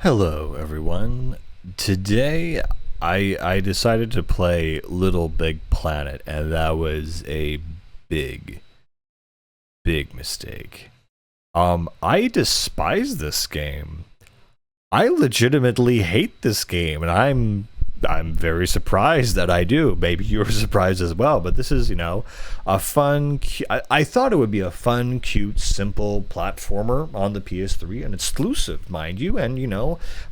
Hello, everyone. Today, I decided to play Little Big Planet, and that was a big, big mistake. I despise this game. I legitimately hate this game, and I'm very surprised that I do. Maybe you're surprised as well, but this is, a fun. I thought it would be a fun, cute, simple platformer on the PS3, and exclusive, mind you. And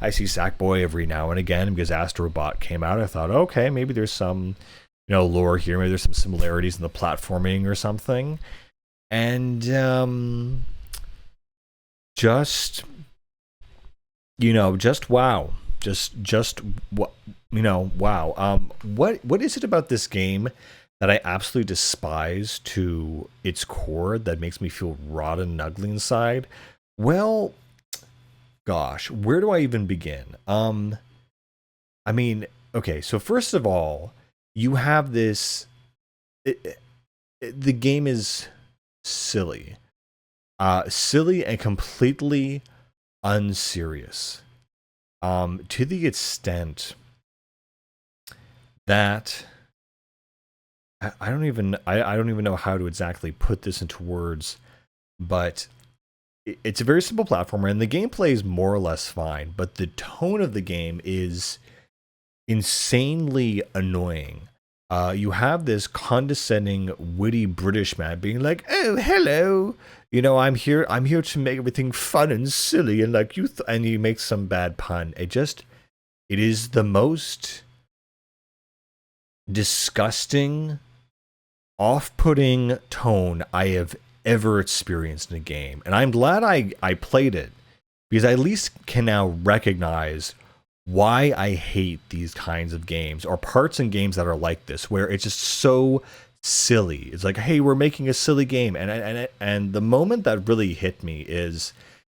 I see Sackboy every now and again because Astrobot came out. I thought, okay, maybe there's some, lore here. Maybe there's some similarities in the platforming or something. And just just wow, just what wow. What is it about this game that I absolutely despise to its core that makes me feel rotten and ugly inside? Well, gosh, where do I even begin? I mean, okay, so first of all, you have this. The game is silly, silly and completely unserious, to the extent that I don't even know how to exactly put this into words, but it's a very simple platformer and the gameplay is more or less fine, but the tone of the game is insanely annoying. You have this condescending, witty British man being like, "Oh, hello, I'm here to make everything fun and silly," and like and he makes some bad pun. It is the most disgusting, off-putting tone I have ever experienced in a game, and I'm glad I played it because I at least can now recognize why I hate these kinds of games or parts in games that are like this, where it's just so silly. It's like, hey, we're making a silly game, and the moment that really hit me is,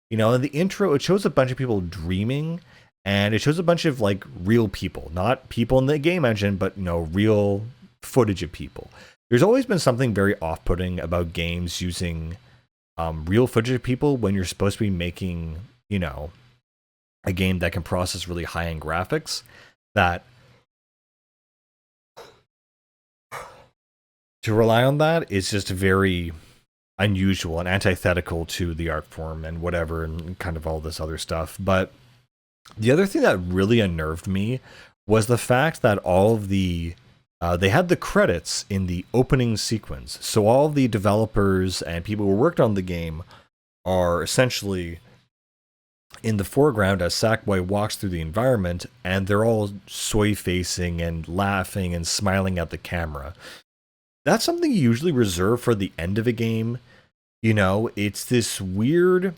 in the intro, it shows a bunch of people dreaming, and it shows a bunch of like real people, not people in the game engine, but real footage of people. There's always been something very off-putting about games using real footage of people when you're supposed to be making, a game that can process really high-end graphics. That to rely on that is just very unusual and antithetical to the art form and whatever and kind of all this other stuff. But the other thing that really unnerved me was the fact that all of the they had the credits in the opening sequence. So all the developers and people who worked on the game are essentially in the foreground as Sackboy walks through the environment, and they're all soy facing and laughing and smiling at the camera. That's something you usually reserve for the end of a game. It's this weird,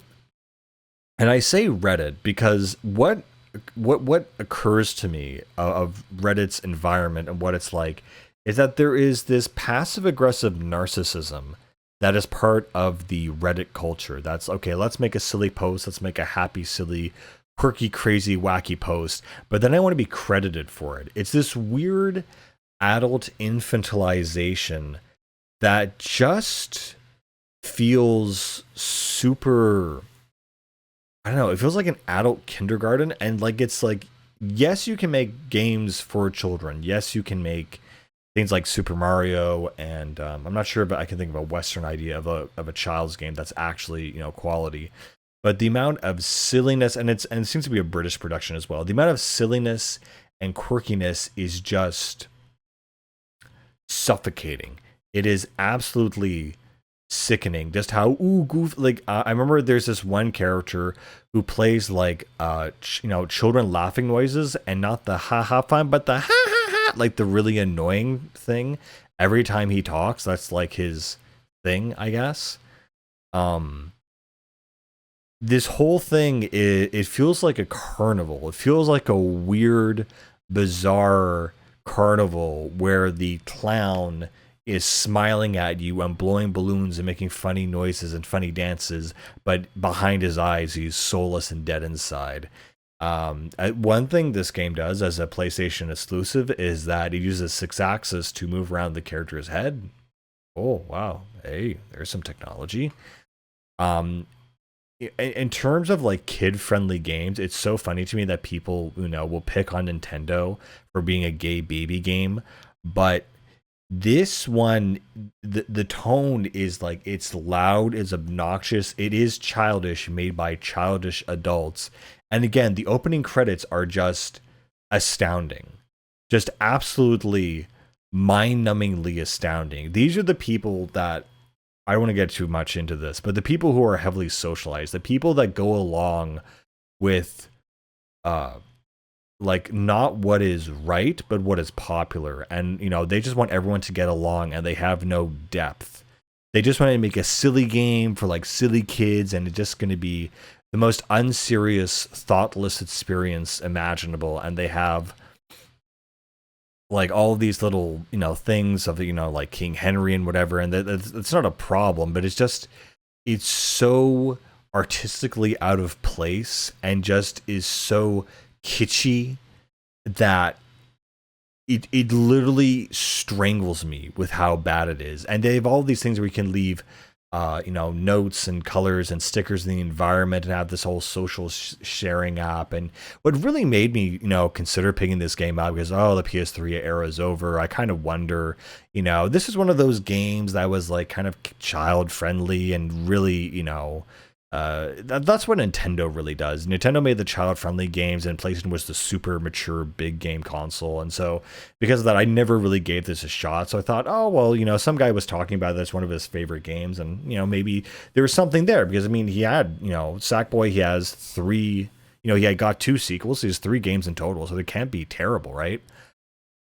and I say Reddit because what occurs to me of Reddit's environment and what it's like is that there is this passive aggressive narcissism that is part of the Reddit culture. That's okay, let's make a silly post, let's make a happy, silly, quirky, crazy, wacky post, but then I want to be credited for it. It's this weird adult infantilization that just feels super, I don't know, it feels like an adult kindergarten. And like, it's like, yes, you can make games for children. Yes, you can make things like Super Mario, and I'm not sure, but I can think of a Western idea of a child's game that's actually quality. But the amount of silliness, and it seems to be a British production as well. The amount of silliness and quirkiness is just suffocating. It is absolutely sickening just how goof, like I remember there's this one character who plays like children laughing noises, and not the ha ha fun, but the ha ha ha, like the really annoying thing every time he talks. That's like his thing, I guess. This whole thing, it feels like a carnival. It feels like a weird, bizarre carnival where the clown is smiling at you and blowing balloons and making funny noises and funny dances, but behind his eyes, he's soulless and dead inside. One thing this game does as a PlayStation exclusive is that it uses 6-axis to move around the character's head. Oh, wow. Hey, there's some technology. Um, in terms of like kid friendly games, it's so funny to me that people, will pick on Nintendo for being a gay baby game, but this one, the tone is like, it's loud, it's obnoxious, it is childish, made by childish adults. And again, the opening credits are just astounding, just absolutely mind-numbingly astounding. These are the people that, I don't want to get too much into this, but the people who are heavily socialized, the people that go along with uh like not what is right, but what is popular. And they just want everyone to get along, and they have no depth. They just want to make a silly game for like silly kids, and it's just going to be the most unserious, thoughtless experience imaginable. And they have like all of these little, things of, like King Henry and whatever. And it's not a problem, but it's so artistically out of place and just is so kitschy that it literally strangles me with how bad it is. And they have all these things where you can leave notes and colors and stickers in the environment, and have this whole social sharing app. And what really made me consider picking this game out, because the PS3 era is over, I kind of wonder, this is one of those games that was like kind of child friendly and really that's what Nintendo really does. Nintendo made the child-friendly games, and PlayStation was the super mature big game console. And so because of that, I never really gave this a shot. So I thought, oh, well, some guy was talking about this, one of his favorite games, and, maybe there was something there. Because, I mean, he had, Sackboy, he has three, he had got 2 sequels. So he has 3 games in total, so it can't be terrible, right?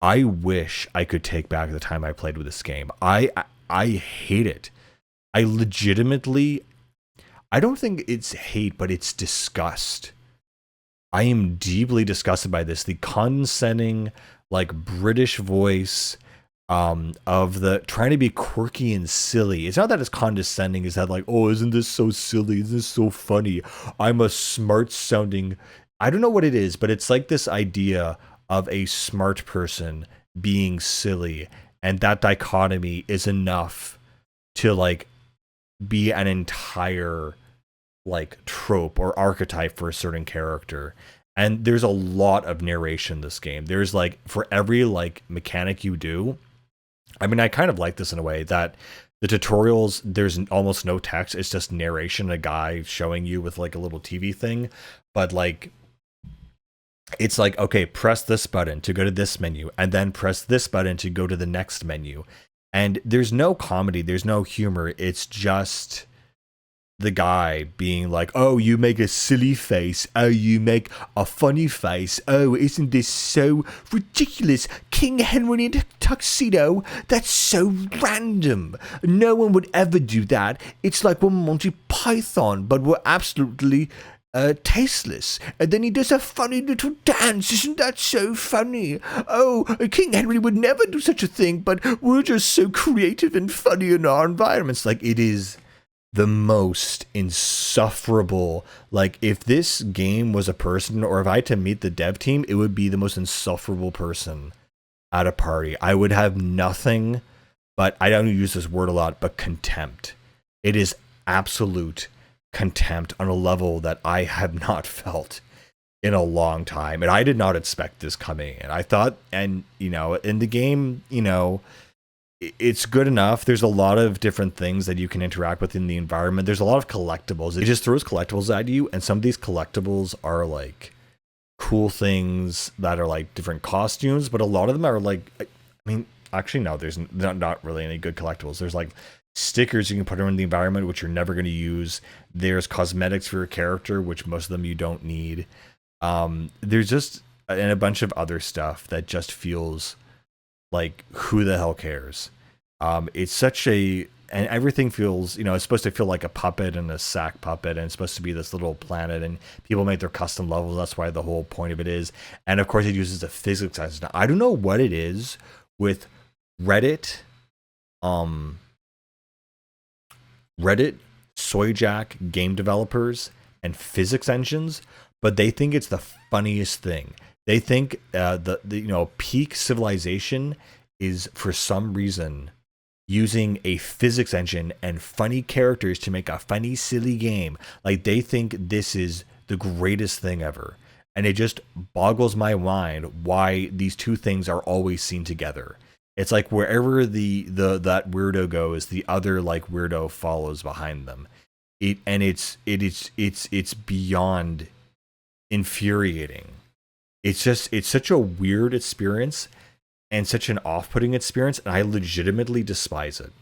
I wish I could take back the time I played with this game. I hate it. I legitimately, I don't think it's hate, but it's disgust. I am deeply disgusted by this. The condescending, like British voice of the trying to be quirky and silly. It's not that it's condescending. It's that like, oh, isn't this so silly? Isn't this so funny? I'm a smart sounding. I don't know what it is, but it's like this idea of a smart person being silly, and that dichotomy is enough to like be an entire like trope or archetype for a certain character. And there's a lot of narration in this game. There's like, for every like mechanic you do, I mean, I kind of like this in a way that the tutorials, there's almost no text. It's just narration, a guy showing you with like a little TV thing. But like, it's like, okay, press this button to go to this menu, and then press this button to go to the next menu. And there's no comedy, there's no humor. It's just the guy being like, oh, you make a silly face. Oh, you make a funny face. Oh, isn't this so ridiculous? King Henry in a tuxedo? That's so random. No one would ever do that. It's like we're Monty Python, but we're absolutely tasteless. And then he does a funny little dance. Isn't that so funny? Oh, King Henry would never do such a thing, but we're just so creative and funny in our environments. Like, it is the most insufferable. Like, if this game was a person, or if I had to meet the dev team, it would be the most insufferable person at a party. I would have nothing but, I don't use this word a lot, but contempt. It is absolute contempt on a level that I have not felt in a long time. And I did not expect this coming. And I thought, and, in the game, it's good enough. There's a lot of different things that you can interact with in the environment. There's a lot of collectibles. It just throws collectibles at you. And some of these collectibles are like cool things that are like different costumes, but a lot of them are like, I mean, actually, no, there's not really any good collectibles. There's like stickers you can put around the environment, which you're never going to use. There's cosmetics for your character, which most of them you don't need. There's just, and a bunch of other stuff that just feels like, who the hell cares? It's such a, and everything feels, it's supposed to feel like a puppet and a sack puppet, and it's supposed to be this little planet, and people make their custom levels. That's why the whole point of it is. And of course, it uses the physics. Now, I don't know what it is with Reddit, Soyjack game developers and physics engines, but they think it's the funniest thing. They think the peak civilization is, for some reason, using a physics engine and funny characters to make a funny, silly game. Like, they think this is the greatest thing ever. And it just boggles my mind why these two things are always seen together. It's like wherever that weirdo goes, the other like weirdo follows behind them. It's beyond infuriating. It's such a weird experience and such an off-putting experience, and I legitimately despise it.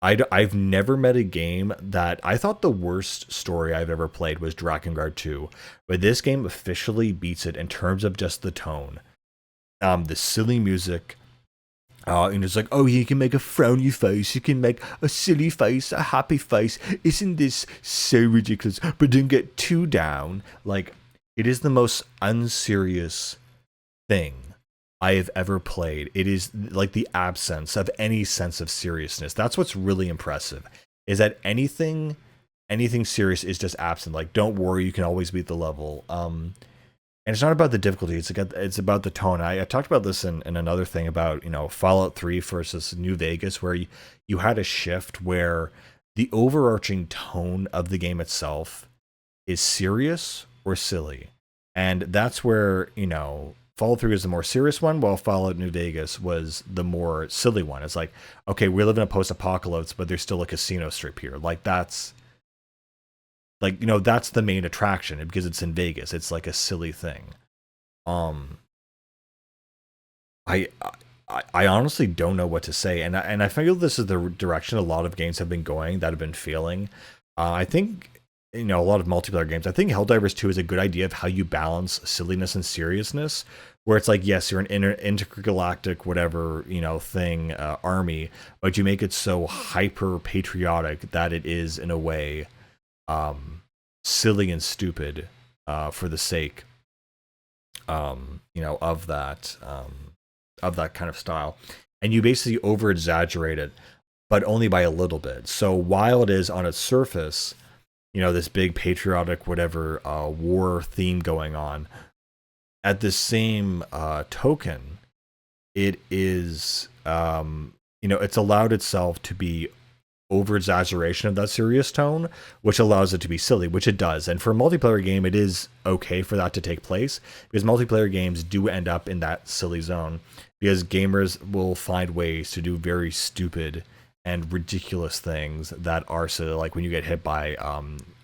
I've never met a game that I thought the worst story I've ever played was Drakengard 2, but this game officially beats it in terms of just the tone. The silly music, and it's like, oh, you can make a frowny face, you can make a silly face, a happy face. Isn't this so ridiculous? But don't get too down. Like, it is the most unserious thing I have ever played. It is like the absence of any sense of seriousness. That's what's really impressive, is that anything serious is just absent. Like, don't worry, you can always beat the level. And it's not about the difficulty, it's about the tone. I talked about this in another thing about, Fallout 3 versus New Vegas, where you had a shift where the overarching tone of the game itself is serious or silly. And that's where, Fallout 3 was the more serious one, while Fallout New Vegas was the more silly one. It's like, okay, we live in a post-apocalypse, but there's still a casino strip here. Like, that's the main attraction because it's in Vegas. It's like a silly thing. I honestly don't know what to say, and I feel this is the direction a lot of games have been going that have been failing. I think, a lot of multiplayer games. I think Helldivers 2 is a good idea of how you balance silliness and seriousness, where it's like, yes, you're an intergalactic whatever, thing, army, but you make it so hyper patriotic that it is in a way silly and stupid for the sake of that kind of style. And you basically over exaggerate it, but only by a little bit. So while it is on its surface, this big patriotic whatever war theme going on, at the same token, it is it's allowed itself to be over exaggeration of that serious tone, which allows it to be silly, which it does. And for a multiplayer game, it is okay for that to take place, because multiplayer games do end up in that silly zone, because gamers will find ways to do very stupid and ridiculous things that are silly, like when you get hit by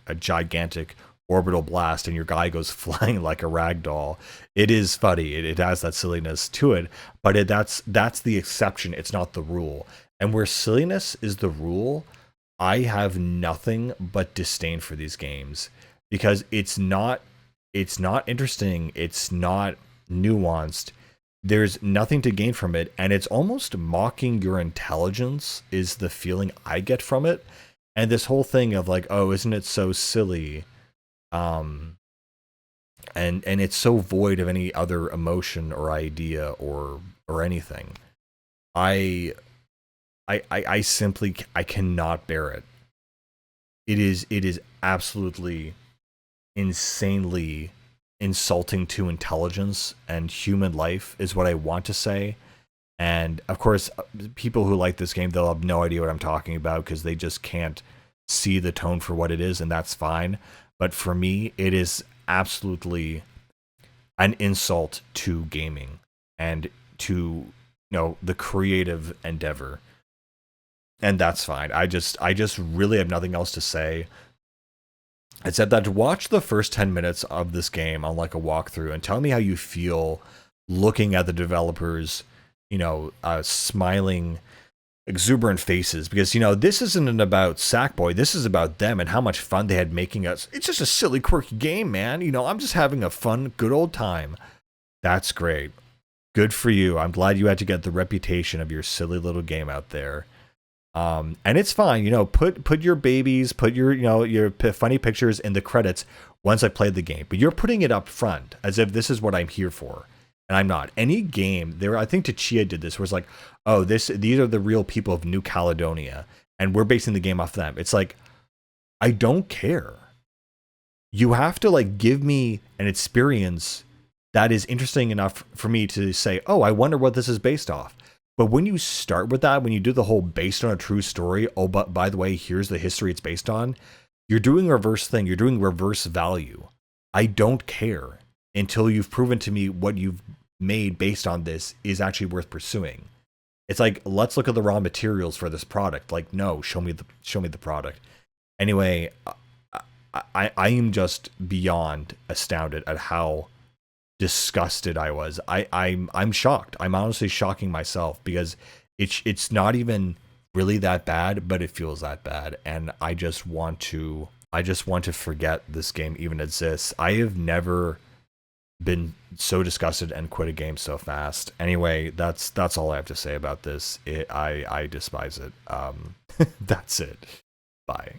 a gigantic orbital blast and your guy goes flying like a rag doll. It is funny. It has that silliness to it, but that's the exception. It's not the rule. And where silliness is the rule, I have nothing but disdain for these games, because it's not interesting. It's not nuanced. There's nothing to gain from it, and it's almost mocking your intelligence is the feeling I get from it. And this whole thing of like, oh, isn't it so silly? And it's so void of any other emotion or idea or anything. I simply cannot bear it. It is absolutely insanely insulting to intelligence and human life, is what I want to say. And of course, people who like this game, they'll have no idea what I'm talking about because they just can't see the tone for what it is, and that's fine. But for me, it is absolutely an insult to gaming and to the creative endeavor. And that's fine. I just really have nothing else to say, except that to watch the first 10 minutes of this game on like a walkthrough and tell me how you feel looking at the developers, smiling, exuberant faces, because this isn't about Sackboy. This is about them and how much fun they had making us. It's just a silly, quirky game, man. I'm just having a fun, good old time. That's great. Good for you. I'm glad you had to get the reputation of your silly little game out there. And it's fine, put your babies, put your funny pictures in the credits once I played the game, but you're putting it up front as if this is what I'm here for, and I'm not. Any game there, I think Tachia did this, where it's like, oh, these are the real people of New Caledonia, and we're basing the game off them. It's like, I don't care. You have to give me an experience that is interesting enough for me to say, oh, I wonder what this is based off. But when you start with that, when you do the whole based on a true story, oh, but by the way, here's the history it's based on, you're doing a reverse thing. You're doing reverse value. I don't care until you've proven to me what you've made based on this is actually worth pursuing. It's like, let's look at the raw materials for this product. Like, no, show me the product. Anyway, I am just beyond astounded at how disgusted I was. I'm shocked. I'm honestly shocking myself because it's not even really that bad, but it feels that bad, and I just want to forget this game even exists. I have never been so disgusted and quit a game so fast. Anyway, that's all I have to say about this. I despise it. That's it. Bye.